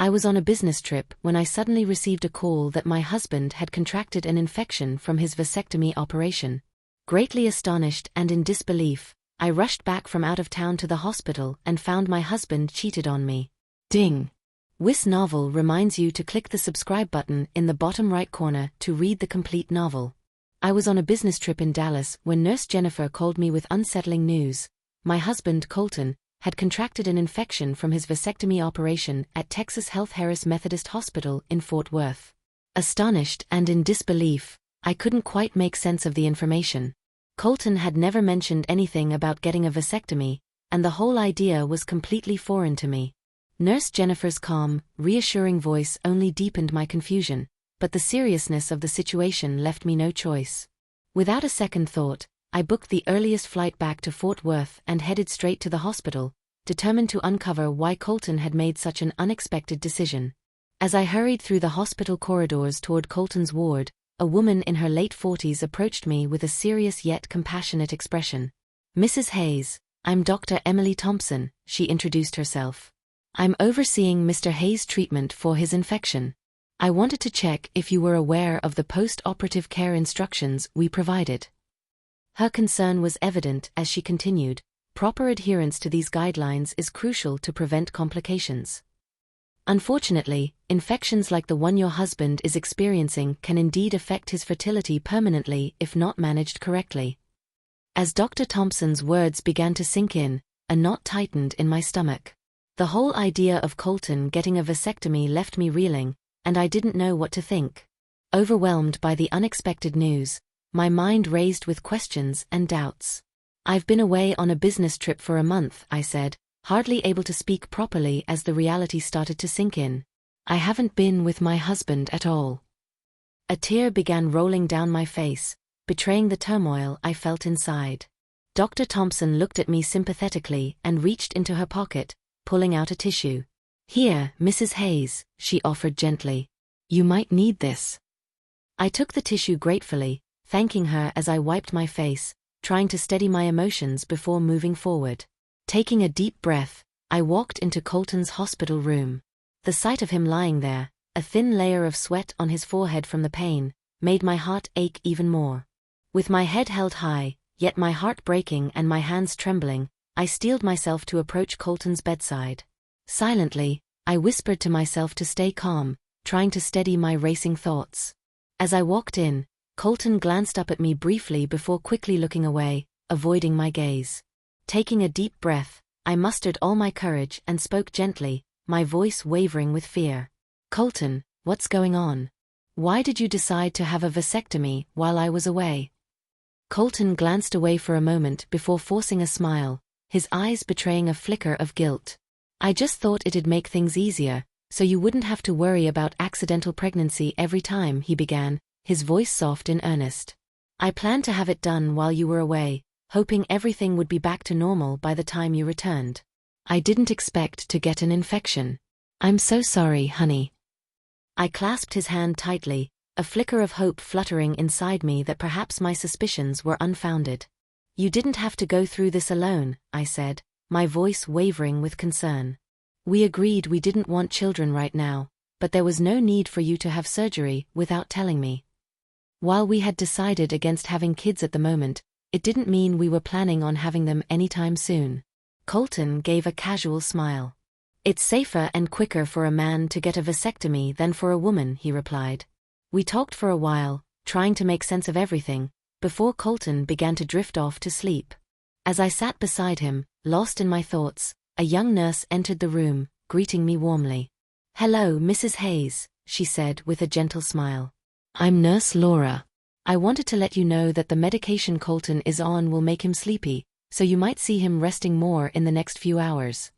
I was on a business trip when I suddenly received a call that my husband had contracted an infection from his vasectomy operation. Greatly astonished and in disbelief, I rushed back from out of town to the hospital and found my husband cheated on me. Ding! This novel reminds you to click the subscribe button in the bottom right corner to read the complete novel. I was on a business trip in Dallas when Nurse Jennifer called me with unsettling news. My husband, Colton, had contracted an infection from his vasectomy operation at Texas Health Harris Methodist Hospital in Fort Worth. Astonished and in disbelief, I couldn't quite make sense of the information. Colton had never mentioned anything about getting a vasectomy, and the whole idea was completely foreign to me. Nurse Jennifer's calm, reassuring voice only deepened my confusion, but the seriousness of the situation left me no choice. Without a second thought, I booked the earliest flight back to Fort Worth and headed straight to the hospital, determined to uncover why Colton had made such an unexpected decision. As I hurried through the hospital corridors toward Colton's ward, a woman in her late 40s approached me with a serious yet compassionate expression. "Mrs. Hayes, I'm Dr. Emily Thompson," she introduced herself. "I'm overseeing Mr. Hayes' treatment for his infection. I wanted to check if you were aware of the post-operative care instructions we provided." Her concern was evident as she continued, "Proper adherence to these guidelines is crucial to prevent complications. Unfortunately, infections like the one your husband is experiencing can indeed affect his fertility permanently if not managed correctly." As Dr. Thompson's words began to sink in, a knot tightened in my stomach. The whole idea of Colton getting a vasectomy left me reeling, and I didn't know what to think. Overwhelmed by the unexpected news, my mind raced with questions and doubts. "I've been away on a business trip for a month," I said, hardly able to speak properly as the reality started to sink in. "I haven't been with my husband at all." A tear began rolling down my face, betraying the turmoil I felt inside. Dr. Thompson looked at me sympathetically and reached into her pocket, pulling out a tissue. "Here, Mrs. Hayes," she offered gently. "You might need this." I took the tissue gratefully, thanking her as I wiped my face, trying to steady my emotions before moving forward. Taking a deep breath, I walked into Colton's hospital room. The sight of him lying there, a thin layer of sweat on his forehead from the pain, made my heart ache even more. With my head held high, yet my heart breaking and my hands trembling, I steeled myself to approach Colton's bedside. Silently, I whispered to myself to stay calm, trying to steady my racing thoughts. As I walked in, Colton glanced up at me briefly before quickly looking away, avoiding my gaze. Taking a deep breath, I mustered all my courage and spoke gently, my voice wavering with fear. "Colton, what's going on? Why did you decide to have a vasectomy while I was away?" Colton glanced away for a moment before forcing a smile, his eyes betraying a flicker of guilt. "I just thought it'd make things easier, so you wouldn't have to worry about accidental pregnancy every time," he began, his voice soft in earnest. "I planned to have it done while you were away, hoping everything would be back to normal by the time you returned. I didn't expect to get an infection. I'm so sorry, honey." I clasped his hand tightly, a flicker of hope fluttering inside me that perhaps my suspicions were unfounded. "You didn't have to go through this alone," I said, my voice wavering with concern. "We agreed we didn't want children right now, but there was no need for you to have surgery without telling me. While we had decided against having kids at the moment, it didn't mean we were planning on having them anytime soon." Colton gave a casual smile. "It's safer and quicker for a man to get a vasectomy than for a woman," he replied. We talked for a while, trying to make sense of everything, before Colton began to drift off to sleep. As I sat beside him, lost in my thoughts, a young nurse entered the room, greeting me warmly. "Hello, Mrs. Hayes," she said with a gentle smile. "I'm Nurse Laura. I wanted to let you know that the medication Colton is on will make him sleepy, so you might see him resting more in the next few hours."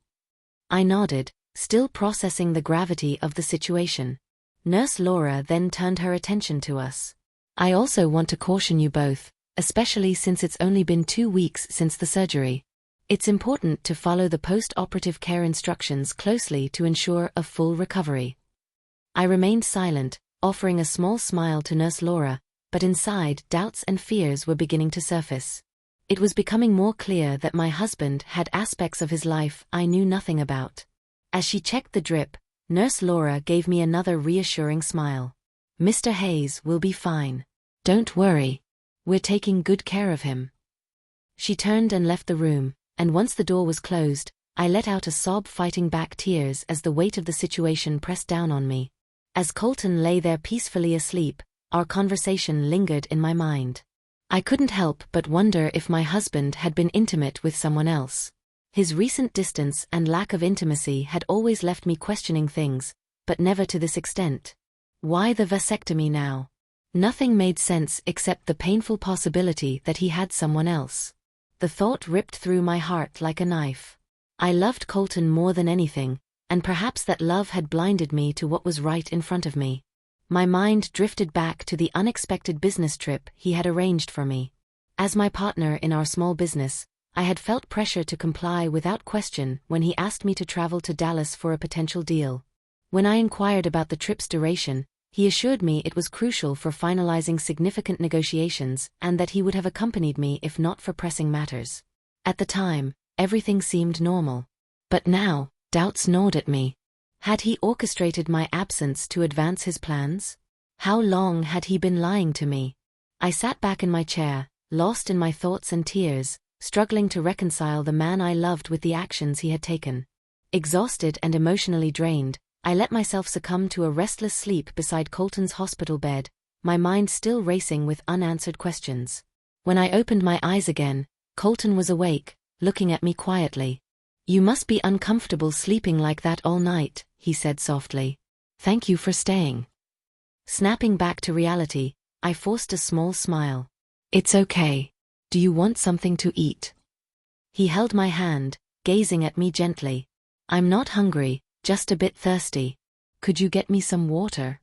I nodded, still processing the gravity of the situation. Nurse Laura then turned her attention to us. "I also want to caution you both, especially since it's only been 2 weeks since the surgery. It's important to follow the post-operative care instructions closely to ensure a full recovery." I remained silent, offering a small smile to Nurse Laura, but inside doubts and fears were beginning to surface. It was becoming more clear that my husband had aspects of his life I knew nothing about. As she checked the drip, Nurse Laura gave me another reassuring smile. Mr. Hayes will be fine. Don't worry. We're taking good care of him. She turned and left the room, and once the door was closed, I let out a sob fighting back tears as the weight of the situation pressed down on me. As Colton lay there peacefully asleep, our conversation lingered in my mind. I couldn't help but wonder if my husband had been intimate with someone else. His recent distance and lack of intimacy had always left me questioning things, but never to this extent. Why the vasectomy now? Nothing made sense except the painful possibility that he had someone else. The thought ripped through my heart like a knife. I loved Colton more than anything, and perhaps that love had blinded me to what was right in front of me. My mind drifted back to the unexpected business trip he had arranged for me. As my partner in our small business, I had felt pressure to comply without question when he asked me to travel to Dallas for a potential deal. When I inquired about the trip's duration, he assured me it was crucial for finalizing significant negotiations and that he would have accompanied me if not for pressing matters. At the time, everything seemed normal. But now, doubts gnawed at me. Had he orchestrated my absence to advance his plans? How long had he been lying to me? I sat back in my chair, lost in my thoughts and tears, struggling to reconcile the man I loved with the actions he had taken. Exhausted and emotionally drained, I let myself succumb to a restless sleep beside Colton's hospital bed, my mind still racing with unanswered questions. When I opened my eyes again, Colton was awake, looking at me quietly. "You must be uncomfortable sleeping like that all night," he said softly. "Thank you for staying." Snapping back to reality, I forced a small smile. "It's okay. Do you want something to eat?" He held my hand, gazing at me gently. "I'm not hungry, just a bit thirsty. Could you get me some water?"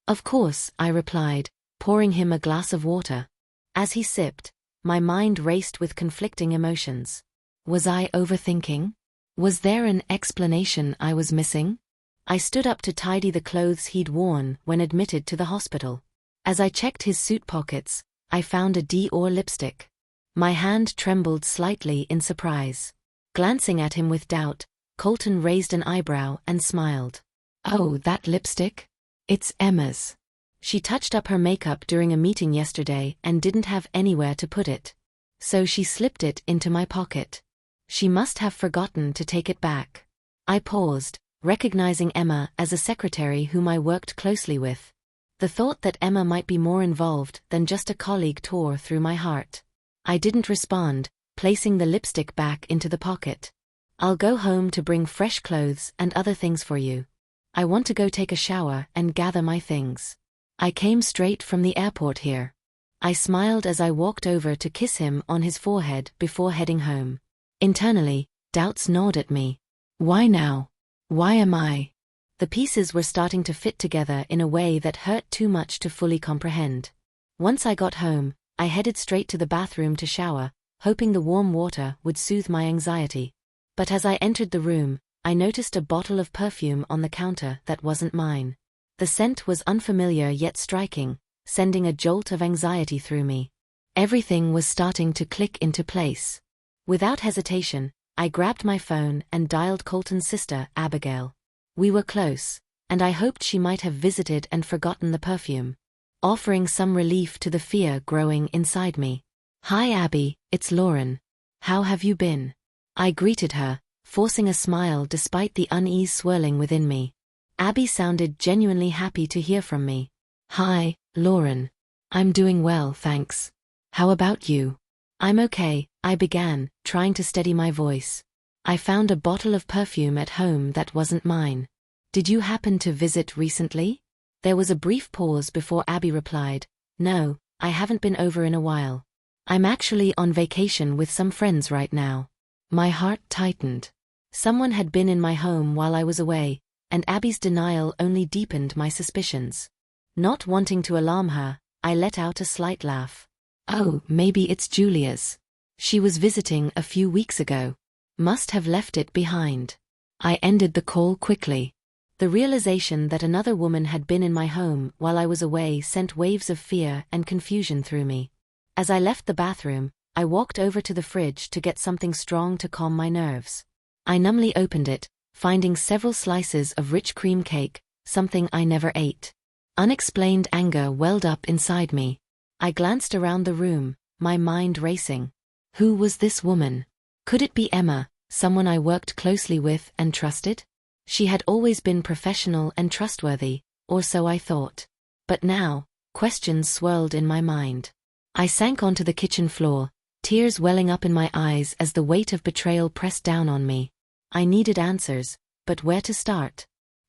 "Of course," I replied, pouring him a glass of water. As he sipped, my mind raced with conflicting emotions. Was I overthinking? Was there an explanation I was missing? I stood up to tidy the clothes he'd worn when admitted to the hospital. As I checked his suit pockets, I found a Dior lipstick. My hand trembled slightly in surprise. Glancing at him with doubt, Colton raised an eyebrow and smiled. "Oh, that lipstick? It's Emma's. She touched up her makeup during a meeting yesterday and didn't have anywhere to put it. So she slipped it into my pocket. She must have forgotten to take it back." I paused, recognizing Emma as a secretary whom I worked closely with. The thought that Emma might be more involved than just a colleague tore through my heart. I didn't respond, placing the lipstick back into the pocket. "I'll go home to bring fresh clothes and other things for you. I want to go take a shower and gather my things. I came straight from the airport here." I smiled as I walked over to kiss him on his forehead before heading home. Internally, doubts gnawed at me. Why now? Why am I? The pieces were starting to fit together in a way that hurt too much to fully comprehend. Once I got home, I headed straight to the bathroom to shower, hoping the warm water would soothe my anxiety. But as I entered the room, I noticed a bottle of perfume on the counter that wasn't mine. The scent was unfamiliar yet striking, sending a jolt of anxiety through me. Everything was starting to click into place. Without hesitation, I grabbed my phone and dialed Colton's sister, Abigail. We were close, and I hoped she might have visited and forgotten the perfume, offering some relief to the fear growing inside me. "Hi Abby, it's Lauren. How have you been?" I greeted her, forcing a smile despite the unease swirling within me. Abby sounded genuinely happy to hear from me. "Hi, Lauren. I'm doing well, thanks. How about you?" "I'm okay," I began, trying to steady my voice. "I found a bottle of perfume at home that wasn't mine. Did you happen to visit recently?" There was a brief pause before Abby replied, "No, I haven't been over in a while. I'm actually on vacation with some friends right now." My heart tightened. Someone had been in my home while I was away, and Abby's denial only deepened my suspicions. Not wanting to alarm her, I let out a slight laugh. "Oh, maybe it's Julia's. She was visiting a few weeks ago. Must have left it behind." I ended the call quickly. The realization that another woman had been in my home while I was away sent waves of fear and confusion through me. As I left the bathroom, I walked over to the fridge to get something strong to calm my nerves. I numbly opened it, finding several slices of rich cream cake, something I never ate. Unexplained anger welled up inside me. I glanced around the room, my mind racing. Who was this woman? Could it be Emma, someone I worked closely with and trusted? She had always been professional and trustworthy, or so I thought. But now, questions swirled in my mind. I sank onto the kitchen floor, tears welling up in my eyes as the weight of betrayal pressed down on me. I needed answers, but where to start?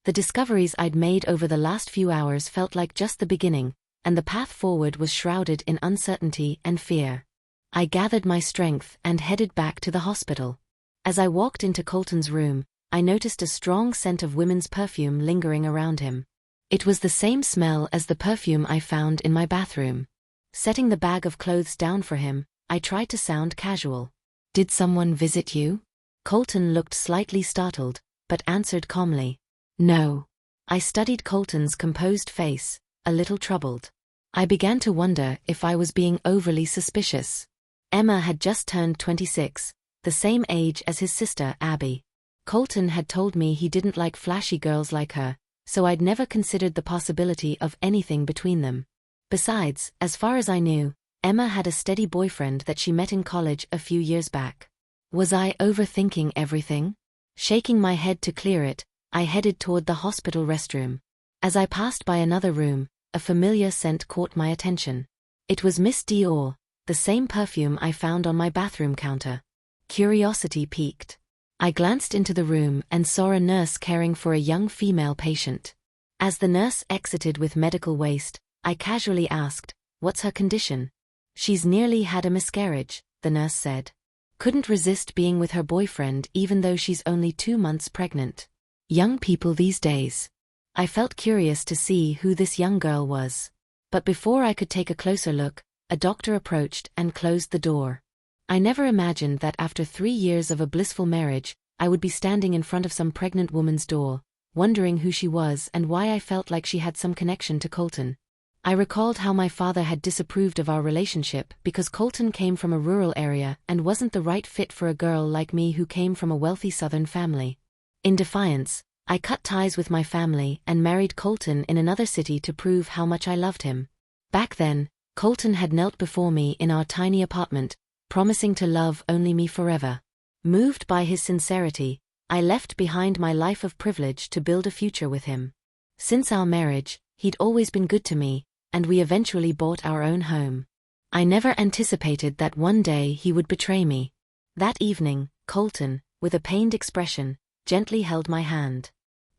The discoveries I'd made over the last few hours felt like just the beginning, and the path forward was shrouded in uncertainty and fear. I gathered my strength and headed back to the hospital. As I walked into Colton's room, I noticed a strong scent of women's perfume lingering around him. It was the same smell as the perfume I found in my bathroom. Setting the bag of clothes down for him, I tried to sound casual. "Did someone visit you?" Colton looked slightly startled, but answered calmly. "No." I studied Colton's composed face, a little troubled. I began to wonder if I was being overly suspicious. Emma had just turned 26, the same age as his sister Abby. Colton had told me he didn't like flashy girls like her, so I'd never considered the possibility of anything between them. Besides, as far as I knew, Emma had a steady boyfriend that she met in college a few years back. Was I overthinking everything? Shaking my head to clear it, I headed toward the hospital restroom. As I passed by another room, a familiar scent caught my attention. It was Miss Dior, the same perfume I found on my bathroom counter. Curiosity piqued. I glanced into the room and saw a nurse caring for a young female patient. As the nurse exited with medical waste, I casually asked, "What's her condition?" "She's nearly had a miscarriage," the nurse said. "Couldn't resist being with her boyfriend even though she's only 2 months pregnant." Young people these days. I felt curious to see who this young girl was. But before I could take a closer look, a doctor approached and closed the door. I never imagined that after 3 years of a blissful marriage, I would be standing in front of some pregnant woman's door, wondering who she was and why I felt like she had some connection to Colton. I recalled how my father had disapproved of our relationship because Colton came from a rural area and wasn't the right fit for a girl like me who came from a wealthy Southern family. In defiance, I cut ties with my family and married Colton in another city to prove how much I loved him. Back then, Colton had knelt before me in our tiny apartment, promising to love only me forever. Moved by his sincerity, I left behind my life of privilege to build a future with him. Since our marriage, he'd always been good to me, and we eventually bought our own home. I never anticipated that one day he would betray me. That evening, Colton, with a pained expression, gently held my hand.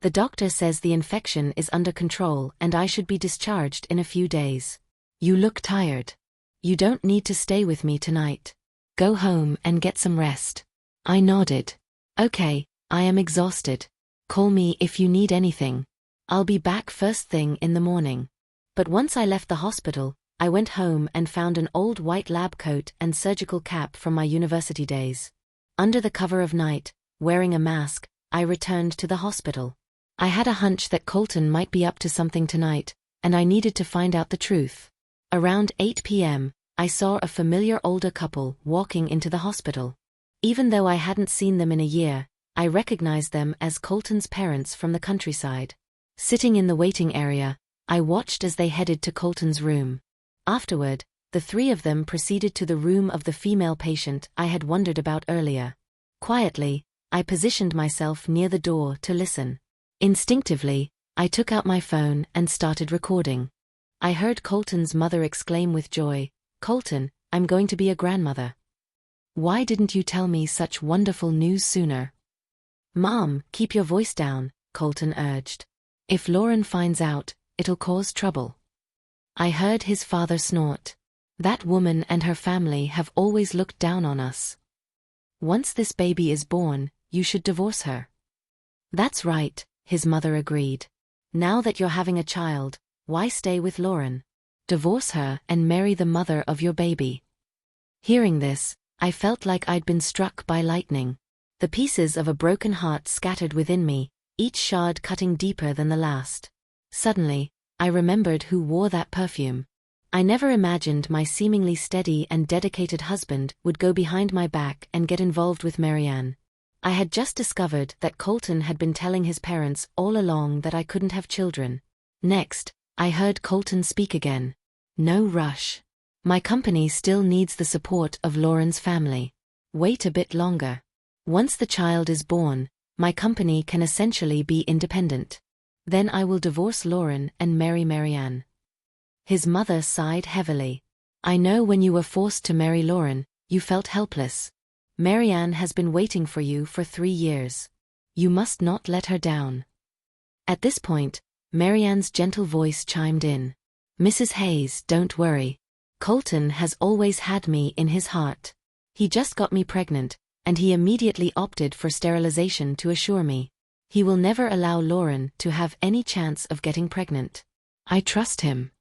"The doctor says the infection is under control and I should be discharged in a few days. You look tired. You don't need to stay with me tonight. Go home and get some rest." I nodded. "Okay, I am exhausted. Call me if you need anything. I'll be back first thing in the morning." But once I left the hospital, I went home and found an old white lab coat and surgical cap from my university days. Under the cover of night, wearing a mask, I returned to the hospital. I had a hunch that Colton might be up to something tonight, and I needed to find out the truth. Around 8 p.m., I saw a familiar older couple walking into the hospital. Even though I hadn't seen them in a year, I recognized them as Colton's parents from the countryside. Sitting in the waiting area, I watched as they headed to Colton's room. Afterward, the three of them proceeded to the room of the female patient I had wondered about earlier. Quietly, I positioned myself near the door to listen. Instinctively, I took out my phone and started recording. I heard Colton's mother exclaim with joy, "Colton, I'm going to be a grandmother. Why didn't you tell me such wonderful news sooner?" "Mom, keep your voice down," Colton urged. "If Lauren finds out, it'll cause trouble." I heard his father snort. "That woman and her family have always looked down on us. Once this baby is born, you should divorce her." "That's right," his mother agreed. "Now that you're having a child, why stay with Lauren? Divorce her and marry the mother of your baby." Hearing this, I felt like I'd been struck by lightning. The pieces of a broken heart scattered within me, each shard cutting deeper than the last. Suddenly, I remembered who wore that perfume. I never imagined my seemingly steady and dedicated husband would go behind my back and get involved with Marianne. I had just discovered that Colton had been telling his parents all along that I couldn't have children. Next, I heard Colton speak again. No rush. My company still needs the support of Lauren's family. Wait a bit longer. Once the child is born, my company can essentially be independent. Then I will divorce Lauren and marry Marianne. His mother sighed heavily. I know when you were forced to marry Lauren, you felt helpless. Marianne has been waiting for you for 3 years. You must not let her down. At this point, Marianne's gentle voice chimed in. Mrs. Hayes, don't worry. Colton has always had me in his heart. He just got me pregnant, and he immediately opted for sterilization to assure me. He will never allow Lauren to have any chance of getting pregnant. I trust him.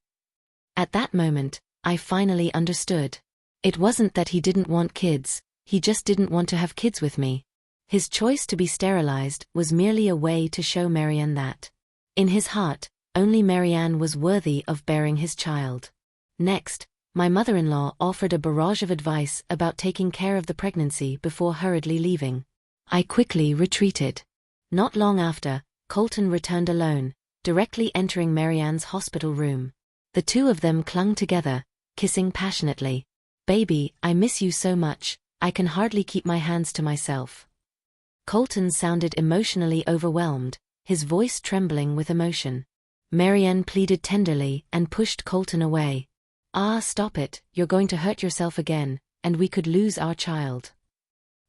At that moment, I finally understood. It wasn't that he didn't want kids, he just didn't want to have kids with me. His choice to be sterilized was merely a way to show Marianne that, in his heart, only Marianne was worthy of bearing his child. Next, my mother-in-law offered a barrage of advice about taking care of the pregnancy before hurriedly leaving. I quickly retreated. Not long after, Colton returned alone, directly entering Marianne's hospital room. The two of them clung together, kissing passionately. Baby, I miss you so much, I can hardly keep my hands to myself. Colton sounded emotionally overwhelmed, his voice trembling with emotion. Marianne pleaded tenderly and pushed Colton away. Ah, stop it, you're going to hurt yourself again, and we could lose our child.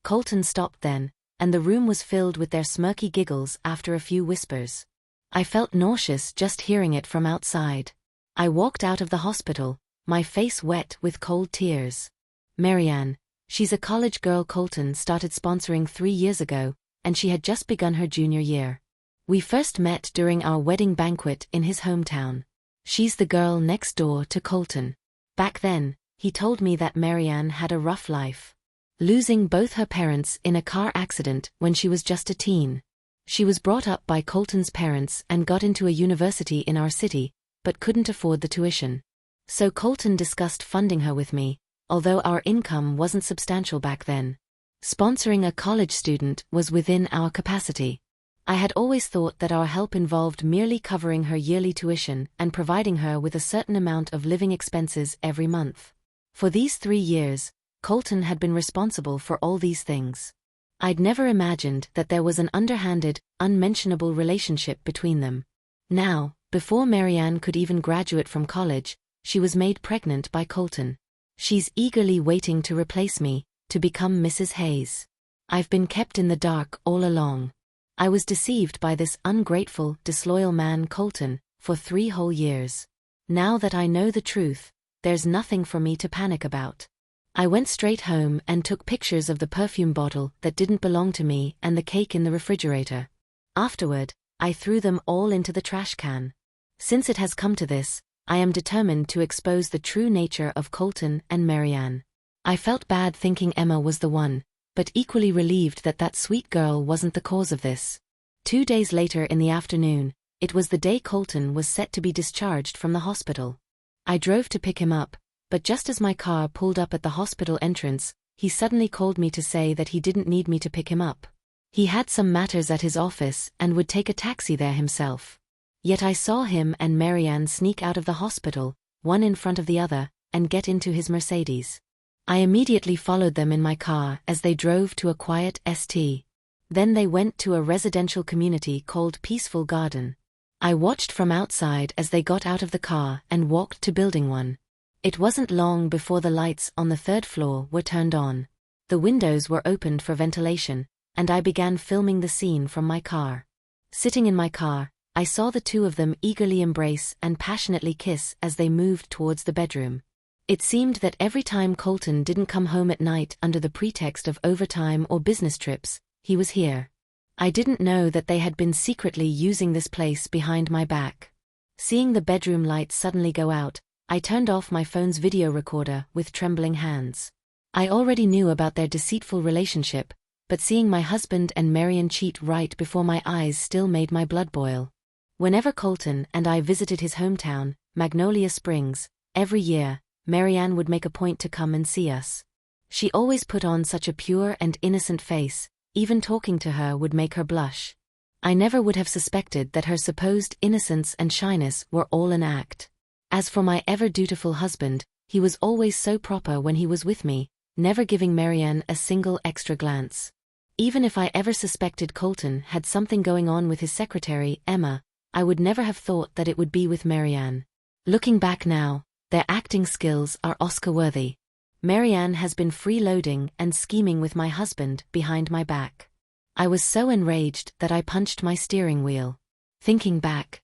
Colton stopped then, and the room was filled with their smirky giggles after a few whispers. I felt nauseous just hearing it from outside. I walked out of the hospital, my face wet with cold tears. Marianne, she's a college girl Colton started sponsoring 3 years ago, and she had just begun her junior year. We first met during our wedding banquet in his hometown. She's the girl next door to Colton. Back then, he told me that Marianne had a rough life. Losing both her parents in a car accident when she was just a teen. She was brought up by Colton's parents and got into a university in our city, but couldn't afford the tuition. So Colton discussed funding her with me, although our income wasn't substantial back then. Sponsoring a college student was within our capacity. I had always thought that our help involved merely covering her yearly tuition and providing her with a certain amount of living expenses every month. For these 3 years, Colton had been responsible for all these things. I'd never imagined that there was an underhanded, unmentionable relationship between them. Now, before Marianne could even graduate from college, she was made pregnant by Colton. She's eagerly waiting to replace me, to become Mrs. Hayes. I've been kept in the dark all along. I was deceived by this ungrateful, disloyal man Colton, for 3 whole years. Now that I know the truth, there's nothing for me to panic about. I went straight home and took pictures of the perfume bottle that didn't belong to me and the cake in the refrigerator. Afterward, I threw them all into the trash can. Since it has come to this, I am determined to expose the true nature of Colton and Marianne. I felt bad thinking Emma was the one, but equally relieved that that sweet girl wasn't the cause of this. 2 days later in the afternoon, it was the day Colton was set to be discharged from the hospital. I drove to pick him up, but just as my car pulled up at the hospital entrance, he suddenly called me to say that he didn't need me to pick him up. He had some matters at his office and would take a taxi there himself. Yet I saw him and Marianne sneak out of the hospital, one in front of the other, and get into his Mercedes. I immediately followed them in my car as they drove to a quiet St. Then they went to a residential community called Peaceful Garden. I watched from outside as they got out of the car and walked to Building 1. It wasn't long before the lights on the 3rd floor were turned on. The windows were opened for ventilation, and I began filming the scene from my car. Sitting in my car, I saw the two of them eagerly embrace and passionately kiss as they moved towards the bedroom. It seemed that every time Colton didn't come home at night under the pretext of overtime or business trips, he was here. I didn't know that they had been secretly using this place behind my back. Seeing the bedroom lights suddenly go out, I turned off my phone's video recorder with trembling hands. I already knew about their deceitful relationship, but seeing my husband and Marianne cheat right before my eyes still made my blood boil. Whenever Colton and I visited his hometown, Magnolia Springs, every year, Marianne would make a point to come and see us. She always put on such a pure and innocent face, Even talking to her would make her blush. I never would have suspected that her supposed innocence and shyness were all an act. As for my ever-dutiful husband, he was always so proper when he was with me, never giving Marianne a single extra glance. Even if I ever suspected Colton had something going on with his secretary, Emma, I would never have thought that it would be with Marianne. Looking back now, their acting skills are Oscar-worthy. Marianne has been freeloading and scheming with my husband behind my back. I was so enraged that I punched my steering wheel. Thinking back,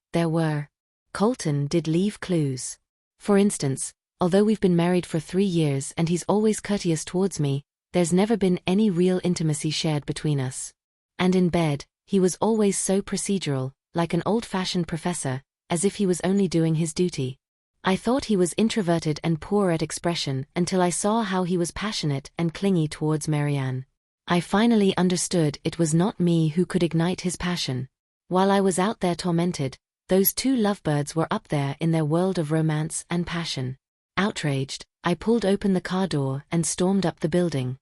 Colton did leave clues. For instance, although we've been married for 3 years and he's always courteous towards me, there's never been any real intimacy shared between us. And in bed, he was always so procedural, like an old-fashioned professor, as if he was only doing his duty. I thought he was introverted and poor at expression until I saw how he was passionate and clingy towards Marianne. I finally understood it was not me who could ignite his passion. While I was out there tormented, those two lovebirds were up there in their world of romance and passion. Outraged, I pulled open the car door and stormed up the building.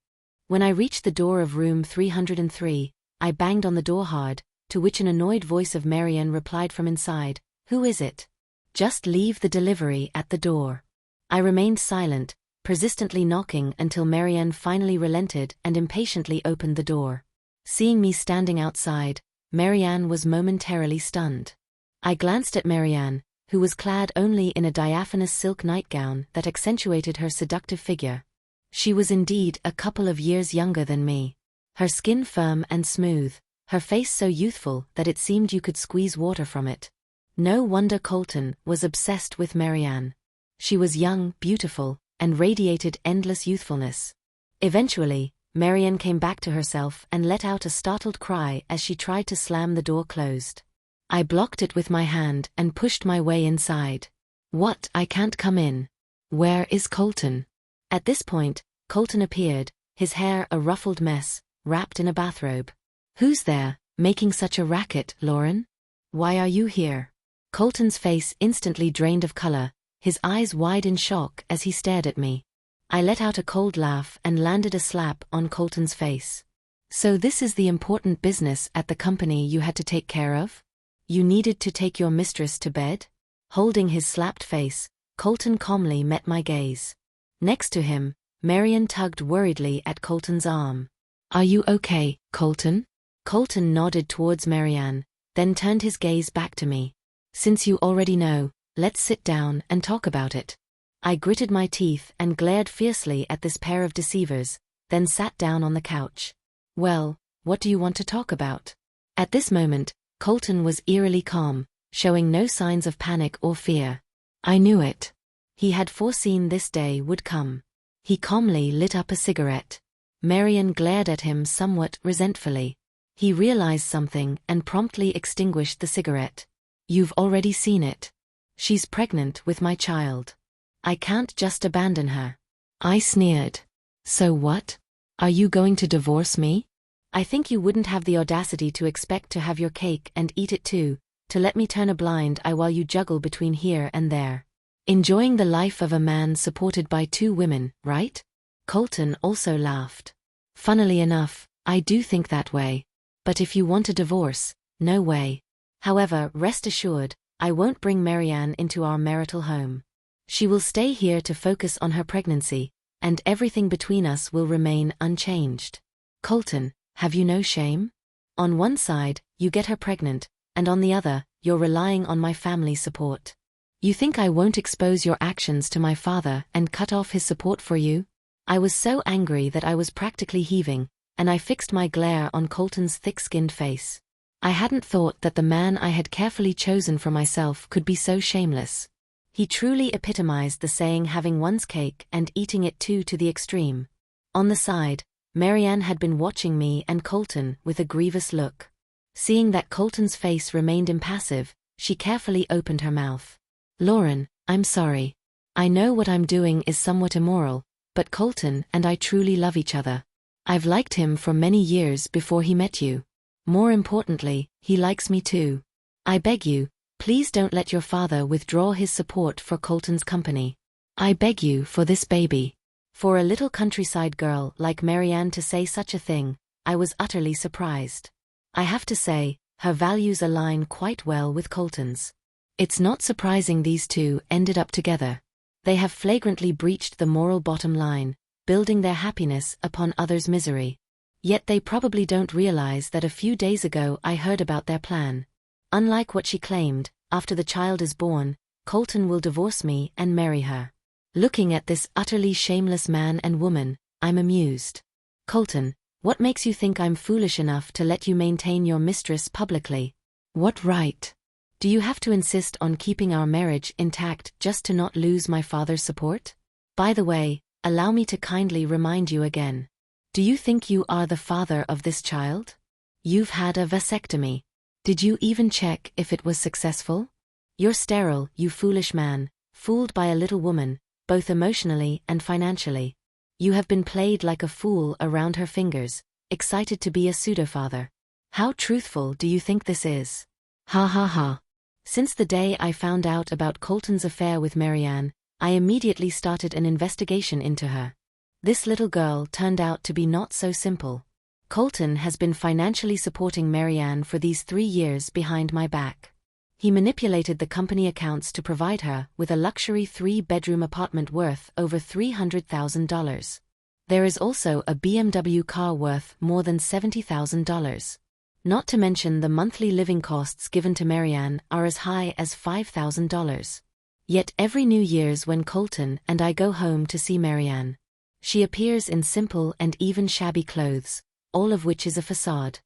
When I reached the door of room 303, I banged on the door hard, to which an annoyed voice of Marianne replied from inside, "Who is it? Just leave the delivery at the door." I remained silent, persistently knocking until Marianne finally relented and impatiently opened the door. Seeing me standing outside, Marianne was momentarily stunned. I glanced at Marianne, who was clad only in a diaphanous silk nightgown that accentuated her seductive figure. She was indeed a couple of years younger than me. Her skin firm and smooth, her face so youthful that it seemed you could squeeze water from it. No wonder Colton was obsessed with Marianne. She was young, beautiful, and radiated endless youthfulness. Eventually, Marianne came back to herself and let out a startled cry as she tried to slam the door closed. I blocked it with my hand and pushed my way inside. "What? I can't come in. Where is Colton?" At this point, Colton appeared, his hair a ruffled mess, wrapped in a bathrobe. "Who's there, making such a racket, Lauren? Why are you here?" Colton's face instantly drained of color, his eyes wide in shock as he stared at me. I let out a cold laugh and landed a slap on Colton's face. "So this is the important business at the company you had to take care of? You needed to take your mistress to bed?" Holding his slapped face, Colton calmly met my gaze. Next to him, Marianne tugged worriedly at Colton's arm. "Are you okay, Colton?" Colton nodded towards Marianne, then turned his gaze back to me. "Since you already know, let's sit down and talk about it." I gritted my teeth and glared fiercely at this pair of deceivers, then sat down on the couch. "Well, what do you want to talk about?" At this moment, Colton was eerily calm, showing no signs of panic or fear. I knew it. He had foreseen this day would come. He calmly lit up a cigarette. Marianne glared at him somewhat resentfully. He realized something and promptly extinguished the cigarette. "You've already seen it. She's pregnant with my child. I can't just abandon her." I sneered. "So what? Are you going to divorce me?" "I think you wouldn't have the audacity to expect to have your cake and eat it too, to let me turn a blind eye while you juggle between here and there. Enjoying the life of a man supported by 2 women, right?" Colton also laughed. "Funnily enough, I do think that way. But if you want a divorce, no way. However, rest assured, I won't bring Marianne into our marital home. She will stay here to focus on her pregnancy, and everything between us will remain unchanged. Colton, have you no shame? On one side, you get her pregnant, and on the other, you're relying on my family support. You think I won't expose your actions to my father and cut off his support for you?" I was so angry that I was practically heaving, and I fixed my glare on Colton's thick-skinned face. I hadn't thought that the man I had carefully chosen for myself could be so shameless. He truly epitomized the saying having one's cake and eating it too to the extreme. On the side, Marianne had been watching me and Colton with a grievous look. Seeing that Colton's face remained impassive, she carefully opened her mouth. "Lauren, I'm sorry. I know what I'm doing is somewhat immoral, but Colton and I truly love each other. I've liked him for many years before he met you. More importantly, he likes me too. I beg you, please don't let your father withdraw his support for Colton's company. I beg you for this baby." For a little countryside girl like Marianne to say such a thing, I was utterly surprised. I have to say, her values align quite well with Colton's. It's not surprising these two ended up together. They have flagrantly breached the moral bottom line, building their happiness upon others' misery. Yet they probably don't realize that a few days ago I heard about their plan. Unlike what she claimed, after the child is born, Colton will divorce me and marry her. Looking at this utterly shameless man and woman, I'm amused. Colton, what makes you think I'm foolish enough to let you maintain your mistress publicly? What right? Do you have to insist on keeping our marriage intact just to not lose my father's support? By the way, allow me to kindly remind you again. Do you think you are the father of this child? You've had a vasectomy. Did you even check if it was successful? You're sterile, you foolish man, fooled by a little woman, both emotionally and financially. You have been played like a fool around her fingers, excited to be a pseudo-father. How truthful do you think this is? Ha ha ha. Since the day I found out about Colton's affair with Marianne, I immediately started an investigation into her. This little girl turned out to be not so simple. Colton has been financially supporting Marianne for these 3 years behind my back. He manipulated the company accounts to provide her with a luxury 3-bedroom apartment worth over $300,000. There is also a BMW car worth more than $70,000. Not to mention the monthly living costs given to Marianne are as high as $5,000. Yet every New Year's when Colton and I go home to see Marianne, she appears in simple and even shabby clothes, all of which is a facade.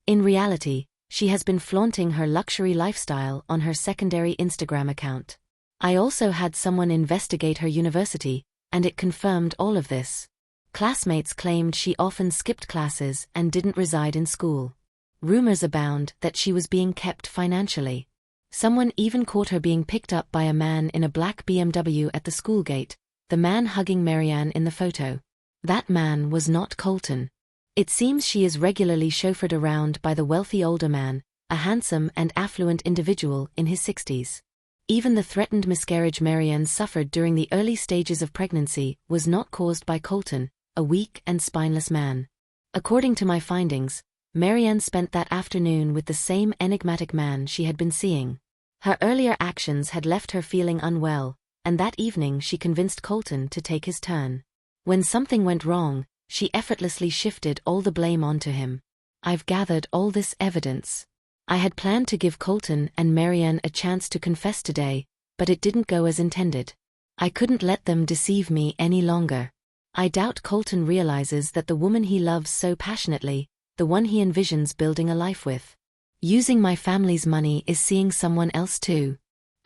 In reality, she has been flaunting her luxury lifestyle on her secondary Instagram account. I also had someone investigate her university, and it confirmed all of this. Classmates claimed she often skipped classes and didn't reside in school. Rumors abound that she was being kept financially. Someone even caught her being picked up by a man in a black BMW at the school gate, the man hugging Marianne in the photo. That man was not Colton. It seems she is regularly chauffeured around by the wealthy older man, a handsome and affluent individual in his 60s. Even the threatened miscarriage Marianne suffered during the early stages of pregnancy was not caused by Colton, a weak and spineless man. According to my findings, Marianne spent that afternoon with the same enigmatic man she had been seeing. Her earlier actions had left her feeling unwell, and that evening she convinced Colton to take his turn. When something went wrong, she effortlessly shifted all the blame onto him. I've gathered all this evidence. I had planned to give Colton and Marianne a chance to confess today, but it didn't go as intended. I couldn't let them deceive me any longer. I doubt Colton realizes that the woman he loves so passionately, the one he envisions building a life with, using my family's money, is seeing someone else too.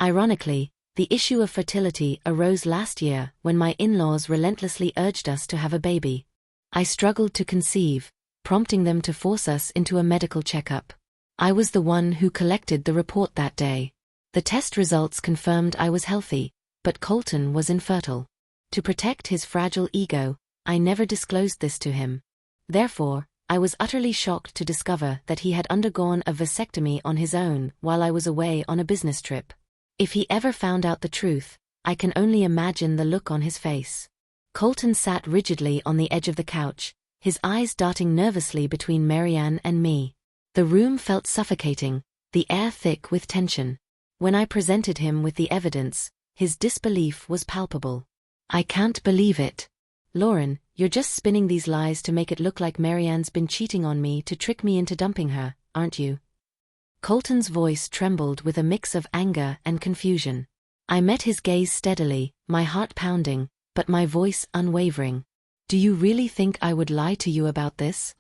Ironically, the issue of fertility arose last year when my in-laws relentlessly urged us to have a baby. I struggled to conceive, prompting them to force us into a medical checkup. I was the one who collected the report that day. The test results confirmed I was healthy, but Colton was infertile. To protect his fragile ego, I never disclosed this to him. Therefore, I was utterly shocked to discover that he had undergone a vasectomy on his own while I was away on a business trip. If he ever found out the truth, I can only imagine the look on his face. Colton sat rigidly on the edge of the couch, his eyes darting nervously between Marianne and me. The room felt suffocating, the air thick with tension. When I presented him with the evidence, his disbelief was palpable. I can't believe it. Lauren, you're just spinning these lies to make it look like Marianne's been cheating on me to trick me into dumping her, aren't you? Colton's voice trembled with a mix of anger and confusion. I met his gaze steadily, my heart pounding, but my voice unwavering. Do you really think I would lie to you about this?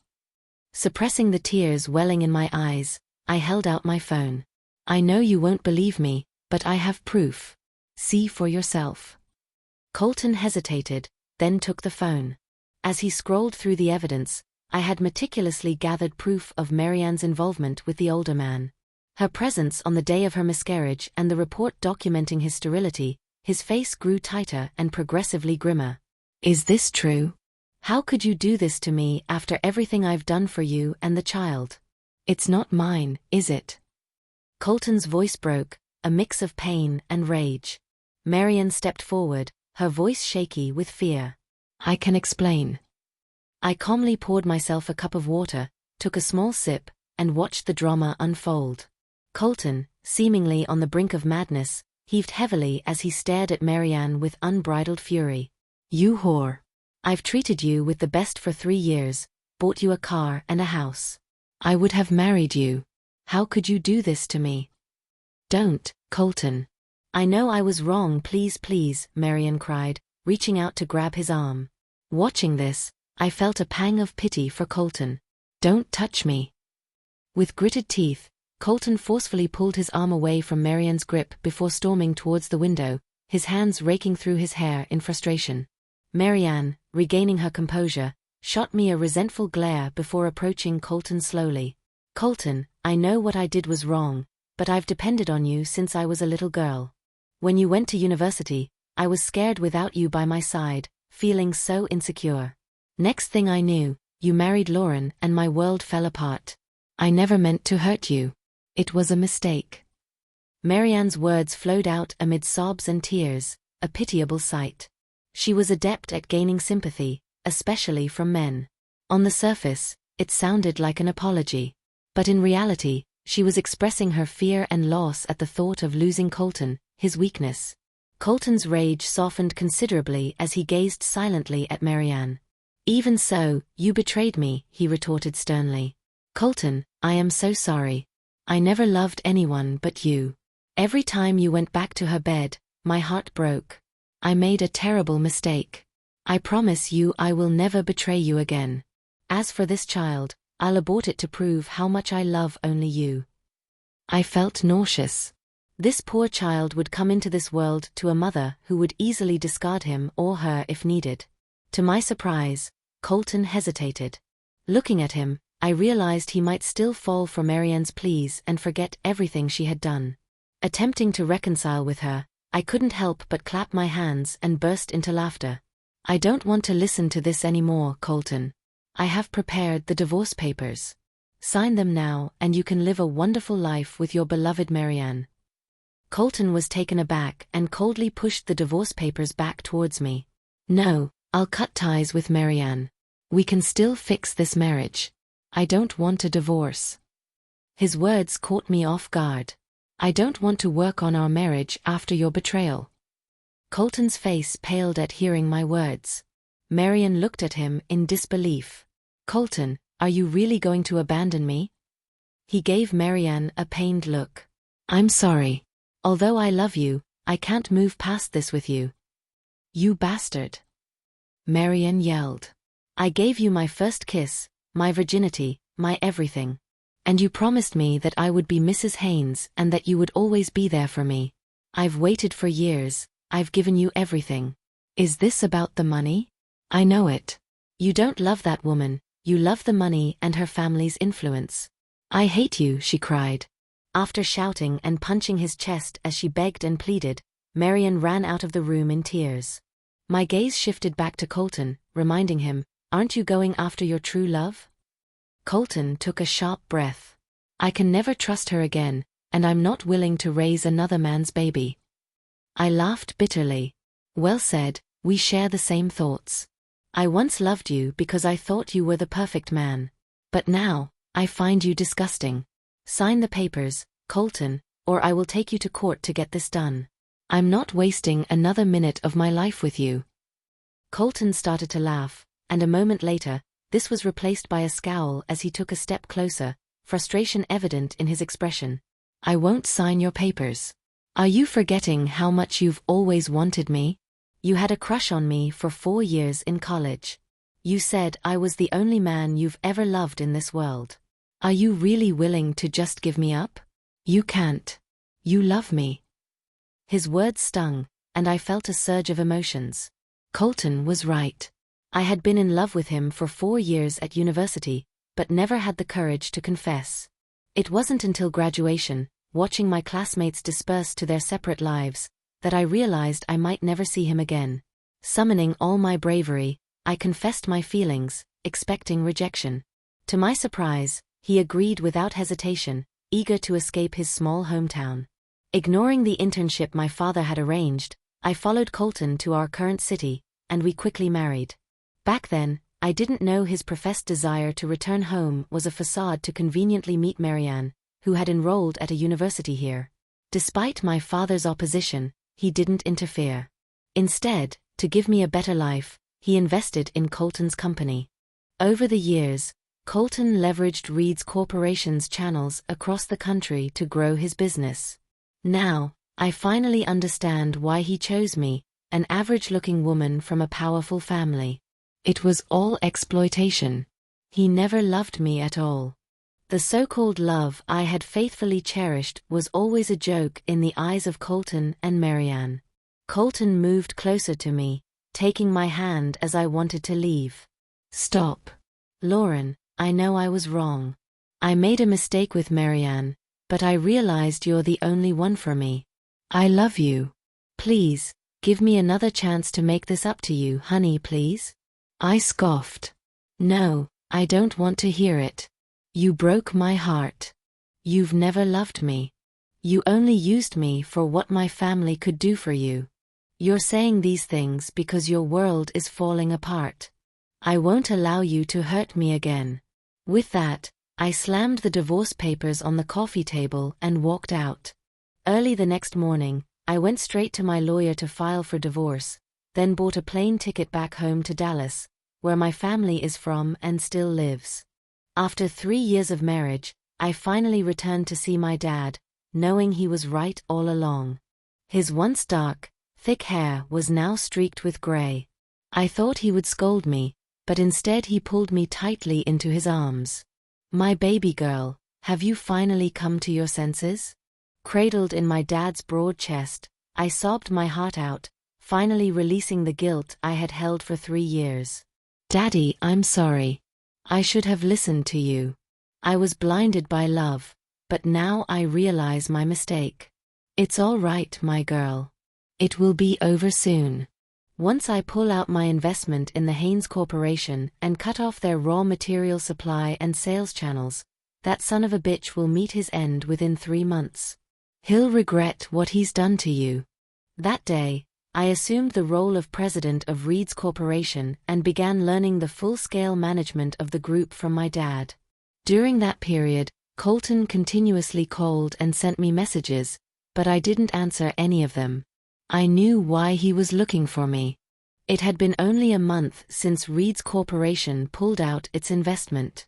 Suppressing the tears welling in my eyes, I held out my phone. I know you won't believe me, but I have proof. See for yourself. Colton hesitated, then took the phone. As he scrolled through the evidence, I had meticulously gathered proof of Marianne's involvement with the older man. Her presence on the day of her miscarriage and the report documenting his sterility. His face grew tighter and progressively grimmer. Is this true? How could you do this to me after everything I've done for you and the child? It's not mine, is it? Colton's voice broke, a mix of pain and rage. Marianne stepped forward, her voice shaky with fear. I can explain. I calmly poured myself a cup of water, took a small sip, and watched the drama unfold. Colton, seemingly on the brink of madness, heaved heavily as he stared at Marianne with unbridled fury. "You whore. I've treated you with the best for 3 years, bought you a car and a house. I would have married you. How could you do this to me?" "Don't, Colton. I know I was wrong, please," Marianne cried, reaching out to grab his arm. Watching this, I felt a pang of pity for Colton. "Don't touch me." With gritted teeth, Colton forcefully pulled his arm away from Marianne's grip before storming towards the window, his hands raking through his hair in frustration. Marianne, regaining her composure, shot me a resentful glare before approaching Colton slowly. "Colton, I know what I did was wrong, but I've depended on you since I was a little girl. When you went to university, I was scared without you by my side, feeling so insecure. Next thing I knew, you married Lauren and my world fell apart. I never meant to hurt you. It was a mistake." Marianne's words flowed out amid sobs and tears, a pitiable sight. She was adept at gaining sympathy, especially from men. On the surface, it sounded like an apology. But in reality, she was expressing her fear and loss at the thought of losing Colton, his weakness. Colton's rage softened considerably as he gazed silently at Marianne. "Even so, you betrayed me," he retorted sternly. "Colton, I am so sorry. I never loved anyone but you. Every time you went back to her bed, my heart broke. I made a terrible mistake. I promise you I will never betray you again. As for this child, I'll abort it to prove how much I love only you." I felt nauseous. This poor child would come into this world to a mother who would easily discard him or her if needed. To my surprise, Colton hesitated. Looking at him, I realized he might still fall for Marianne's pleas and forget everything she had done. Attempting to reconcile with her, I couldn't help but clap my hands and burst into laughter. "I don't want to listen to this anymore, Colton. I have prepared the divorce papers. Sign them now and you can live a wonderful life with your beloved Marianne." Colton was taken aback and coldly pushed the divorce papers back towards me. "No, I'll cut ties with Marianne. We can still fix this marriage. I don't want a divorce." His words caught me off guard. "I don't want to work on our marriage after your betrayal." Colton's face paled at hearing my words. Marianne looked at him in disbelief. "Colton, are you really going to abandon me?" He gave Marianne a pained look. "I'm sorry. Although I love you, I can't move past this with you." "You bastard!" Marianne yelled. "I gave you my first kiss, my virginity, my everything. And you promised me that I would be Mrs. Haynes and that you would always be there for me. I've waited for years, I've given you everything. Is this about the money? I know it. You don't love that woman, you love the money and her family's influence." "I hate you," she cried. After shouting and punching his chest as she begged and pleaded, Marianne ran out of the room in tears. My gaze shifted back to Colton, reminding him, "Aren't you going after your true love?" Colton took a sharp breath. "I can never trust her again, and I'm not willing to raise another man's baby." I laughed bitterly. "Well said, we share the same thoughts. I once loved you because I thought you were the perfect man. But now, I find you disgusting. Sign the papers, Colton, or I will take you to court to get this done. I'm not wasting another minute of my life with you." Colton started to laugh, and a moment later, this was replaced by a scowl as he took a step closer, frustration evident in his expression. "I won't sign your papers. Are you forgetting how much you've always wanted me? You had a crush on me for 4 years in college. You said I was the only man you've ever loved in this world. Are you really willing to just give me up? You can't. You love me." His words stung, and I felt a surge of emotions. Colton was right. I had been in love with him for 4 years at university, but never had the courage to confess. It wasn't until graduation, watching my classmates disperse to their separate lives, that I realized I might never see him again. Summoning all my bravery, I confessed my feelings, expecting rejection. To my surprise, he agreed without hesitation, eager to escape his small hometown. Ignoring the internship my father had arranged, I followed Colton to our current city, and we quickly married. Back then, I didn't know his professed desire to return home was a facade to conveniently meet Marianne, who had enrolled at a university here. Despite my father's opposition, he didn't interfere. Instead, to give me a better life, he invested in Colton's company. Over the years, Colton leveraged Reed's Corporation's channels across the country to grow his business. Now, I finally understand why he chose me, an average-looking woman from a powerful family. It was all exploitation. He never loved me at all. The so-called love I had faithfully cherished was always a joke in the eyes of Colton and Marianne. Colton moved closer to me, taking my hand as I wanted to leave. "Stop. Lauren, I know I was wrong. I made a mistake with Marianne, but I realized you're the only one for me. I love you. Please, give me another chance to make this up to you, honey, please." I scoffed. "No, I don't want to hear it. You broke my heart. You've never loved me. You only used me for what my family could do for you. You're saying these things because your world is falling apart. I won't allow you to hurt me again." With that, I slammed the divorce papers on the coffee table and walked out. Early the next morning, I went straight to my lawyer to file for divorce, then bought a plane ticket back home to Dallas, where my family is from and still lives. After 3 years of marriage, I finally returned to see my dad, knowing he was right all along. His once dark, thick hair was now streaked with gray. I thought he would scold me, but instead he pulled me tightly into his arms. "My baby girl, have you finally come to your senses?" Cradled in my dad's broad chest, I sobbed my heart out, finally releasing the guilt I had held for 3 years. "Daddy, I'm sorry. I should have listened to you. I was blinded by love, but now I realize my mistake. It's all right, my girl. It will be over soon. Once I pull out my investment in the Haynes Corporation and cut off their raw material supply and sales channels, that son of a bitch will meet his end within 3 months. He'll regret what he's done to you." That day, I assumed the role of president of Reed's Corporation and began learning the full-scale management of the group from my dad. During that period, Colton continuously called and sent me messages, but I didn't answer any of them. I knew why he was looking for me. It had been only a month since Reed's Corporation pulled out its investment.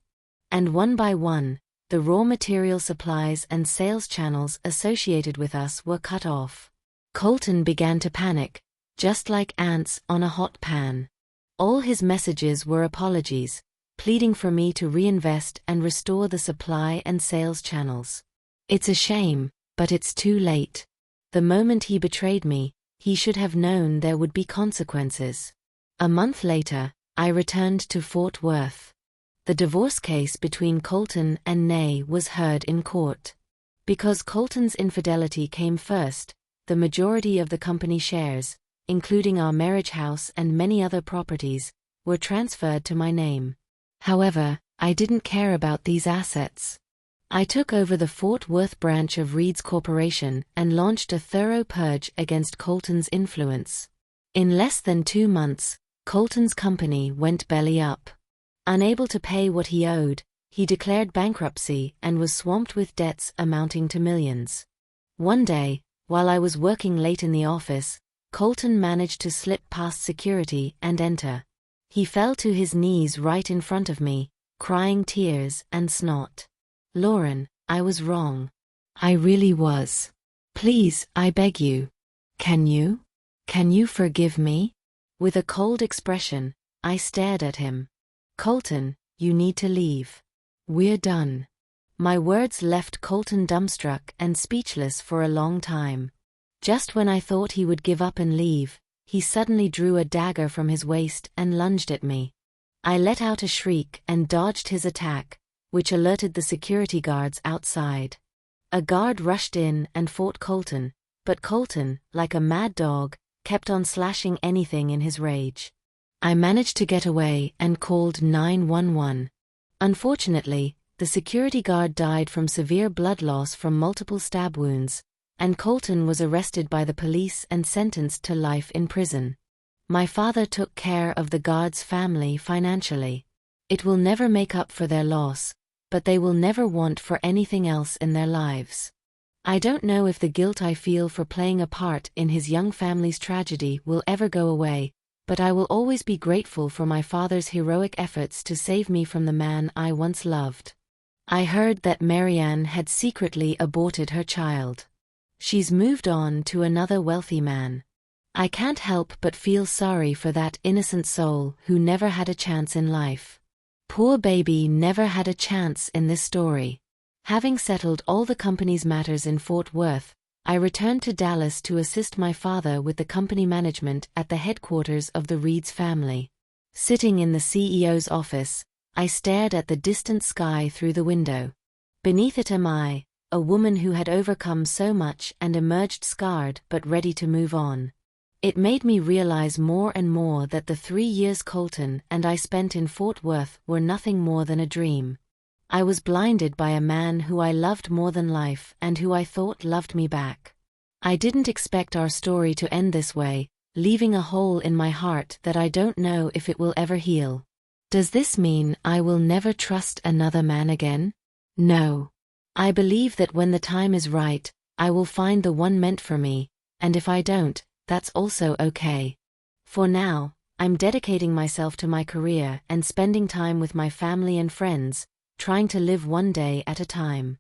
And one by one, the raw material supplies and sales channels associated with us were cut off. Colton began to panic, just like ants on a hot pan. All his messages were apologies, pleading for me to reinvest and restore the supply and sales channels. It's a shame, but it's too late. The moment he betrayed me, he should have known there would be consequences. A month later, I returned to Fort Worth. The divorce case between Colton and Nay was heard in court. Because Colton's infidelity came first, the majority of the company shares, including our marriage house and many other properties, were transferred to my name. However, I didn't care about these assets. I took over the Fort Worth branch of Reed's Corporation and launched a thorough purge against Colton's influence. In less than 2 months, Colton's company went belly up. Unable to pay what he owed, he declared bankruptcy and was swamped with debts amounting to millions. One day, while I was working late in the office, Colton managed to slip past security and enter. He fell to his knees right in front of me, crying tears and snot. "Lauren, I was wrong. I really was. Please, I beg you. Can you? Can you forgive me?" With a cold expression, I stared at him. "Colton, you need to leave. We're done." My words left Colton dumbstruck and speechless for a long time. Just when I thought he would give up and leave, he suddenly drew a dagger from his waist and lunged at me. I let out a shriek and dodged his attack, which alerted the security guards outside. A guard rushed in and fought Colton, but Colton, like a mad dog, kept on slashing anything in his rage. I managed to get away and called 911. Unfortunately, the security guard died from severe blood loss from multiple stab wounds, and Colton was arrested by the police and sentenced to life in prison. My father took care of the guard's family financially. It will never make up for their loss, but they will never want for anything else in their lives. I don't know if the guilt I feel for playing a part in his young family's tragedy will ever go away, but I will always be grateful for my father's heroic efforts to save me from the man I once loved. I heard that Marianne had secretly aborted her child. She's moved on to another wealthy man. I can't help but feel sorry for that innocent soul who never had a chance in life. Poor baby never had a chance in this story. Having settled all the company's matters in Fort Worth, I returned to Dallas to assist my father with the company management at the headquarters of the Reeds family. Sitting in the CEO's office, I stared at the distant sky through the window. Beneath it am I, a woman who had overcome so much and emerged scarred but ready to move on. It made me realize more and more that the 3 years Colton and I spent in Fort Worth were nothing more than a dream. I was blinded by a man who I loved more than life and who I thought loved me back. I didn't expect our story to end this way, leaving a hole in my heart that I don't know if it will ever heal. Does this mean I will never trust another man again? No. I believe that when the time is right, I will find the one meant for me, and if I don't, that's also okay. For now, I'm dedicating myself to my career and spending time with my family and friends, trying to live one day at a time.